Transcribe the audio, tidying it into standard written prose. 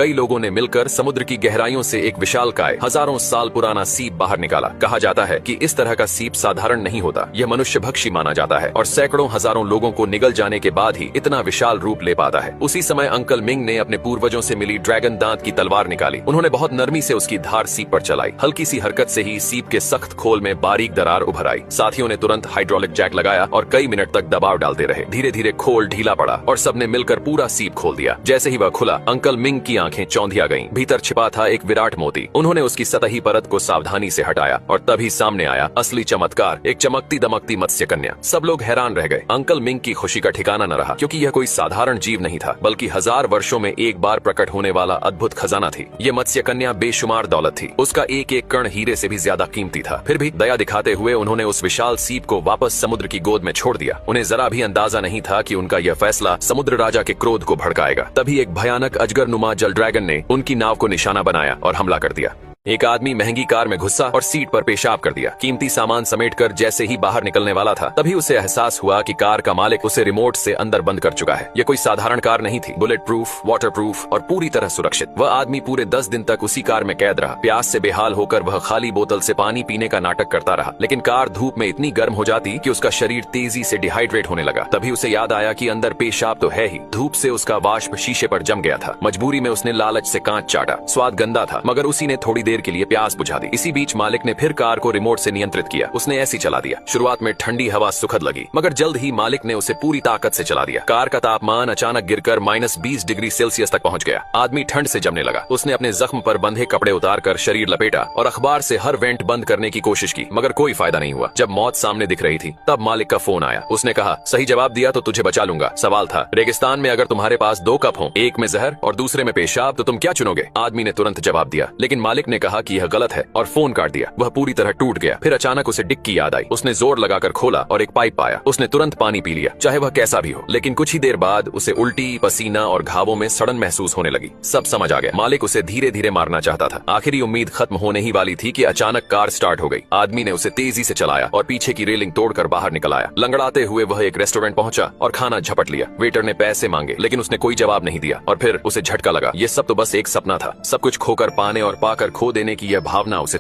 कई लोगों ने मिलकर समुद्र की गहराइयों से एक विशालकाय हजारों साल पुराना सीप बाहर निकाला। कहा जाता है कि इस तरह का सीप साधारण नहीं होता, यह मनुष्य भक्षी माना जाता है और सैकड़ों हजारों लोगों को निगल जाने के बाद ही इतना विशाल रूप ले पाता है। उसी समय अंकल मिंग ने अपने पूर्वजों से मिली ड्रैगन दांत की तलवार निकाली। उन्होंने बहुत नरमी से उसकी धार सीप पर चलाई। हल्की सी हरकत से ही सीप के सख्त खोल में बारीक दरार उभर आई। साथियों ने तुरंत हाइड्रोलिक जैक लगाया और कई मिनट तक दबाव डालते रहे। धीरे धीरे खोल ढीला पड़ा और सबने मिलकर पूरा सीप खोल दिया। जैसे ही वह खुला, अंकल मिंग की आंखें चौंधिया गईं। भीतर छिपा था एक विराट मोती। उन्होंने उसकी सतही परत को सावधानी से हटाया और तभी सामने आया असली चमत्कार, एक चमकती दमकती मत्स्य कन्या। सब लोग हैरान रह गए। अंकल मिंग की खुशी का ठिकाना न रहा, क्योंकि यह कोई साधारण जीव नहीं था, बल्कि हजार वर्षों में एक बार प्रकट होने वाला अद्भुत खजाना थी। ये मत्स्य कन्या बेशुमार दौलत थी। उसका एक एक कण हीरे से भी ज्यादा कीमती था। फिर भी दया दिखाते हुए उन्होंने उस विशाल सीप को वापस समुद्र की गोद में छोड़ दिया। उन्हें जरा भी अंदाजा नहीं था कि उनका यह फैसला समुद्र राजा के क्रोध को भड़काएगा। तभी एक भयानक अजगरनुमा जल ड्रैगन ने उनकी नाव को निशाना बनाया और हमला कर दिया। एक आदमी महंगी कार में घुसा और सीट पर पेशाब कर दिया। कीमती सामान समेटकर जैसे ही बाहर निकलने वाला था, तभी उसे एहसास हुआ कि कार का मालिक उसे रिमोट से अंदर बंद कर चुका है। यह कोई साधारण कार नहीं थी, बुलेट प्रूफ, वाटर प्रूफ और पूरी तरह सुरक्षित। वह आदमी पूरे 10 दिन तक उसी कार में कैद रहा। प्यास से बेहाल होकर वह खाली बोतल से पानी पीने का नाटक करता रहा, लेकिन कार धूप में इतनी गर्म हो जाती कि उसका शरीर तेजी से डिहाइड्रेट होने लगा। तभी उसे याद आया कि अंदर पेशाब तो है ही। धूप से उसका वाष्प शीशे पर जम गया था। मजबूरी में उसने लालच से कांच चाटा। स्वाद गंदा था, मगर उसी ने थोड़ी देर के लिए प्यास बुझा दी। इसी बीच मालिक ने फिर कार को रिमोट से नियंत्रित किया। उसने ऐसी चला दिया। शुरुआत में ठंडी हवा सुखद लगी, मगर जल्द ही मालिक ने उसे पूरी ताकत से चला दिया। कार का तापमान अचानक गिरकर -20 डिग्री सेल्सियस तक पहुंच गया। आदमी ठंड से जमने लगा। उसने अपने जख्म पर बंधे कपड़े उतारकर शरीर लपेटा और अखबार से हर वेंट बंद करने की कोशिश की, मगर कोई फायदा नहीं हुआ। जब मौत सामने दिख रही थी, तब मालिक का फोन आया। उसने कहा, सही जवाब दिया तो तुझे बचा लूंगा। सवाल था, रेगिस्तान में अगर तुम्हारे पास 2 कप हो, एक में जहर और दूसरे में पेशाब, तो तुम क्या चुनोगे? आदमी ने तुरंत जवाब दिया, लेकिन मालिक ने कहा कि यह गलत है और फोन काट दिया। वह पूरी तरह टूट गया। फिर अचानक उसे डिक की याद आई। उसने जोर लगाकर खोला और एक पाइप पाया। उसने तुरंत पानी पी लिया, चाहे वह कैसा भी हो। लेकिन कुछ ही देर बाद उसे उल्टी, पसीना और घावों में सड़न महसूस होने लगी। सब समझ आ गया। मालिक उसे धीरे धीरे मारना चाहता था। आखिरी उम्मीद खत्म होने ही वाली थी कि अचानक कार स्टार्ट हो गई। आदमी ने उसे तेजी से चलाया और पीछे की रेलिंग तोड़कर बाहर निकल आया। लंगड़ाते हुए वह एक रेस्टोरेंट पहुंचा और खाना झपट लिया। वेटर ने पैसे मांगे, लेकिन उसने कोई जवाब नहीं दिया और फिर उसे झटका लगा। ये सब तो बस एक सपना था। सब कुछ खोकर पाने और पाकर खो देने की यह भावना उसे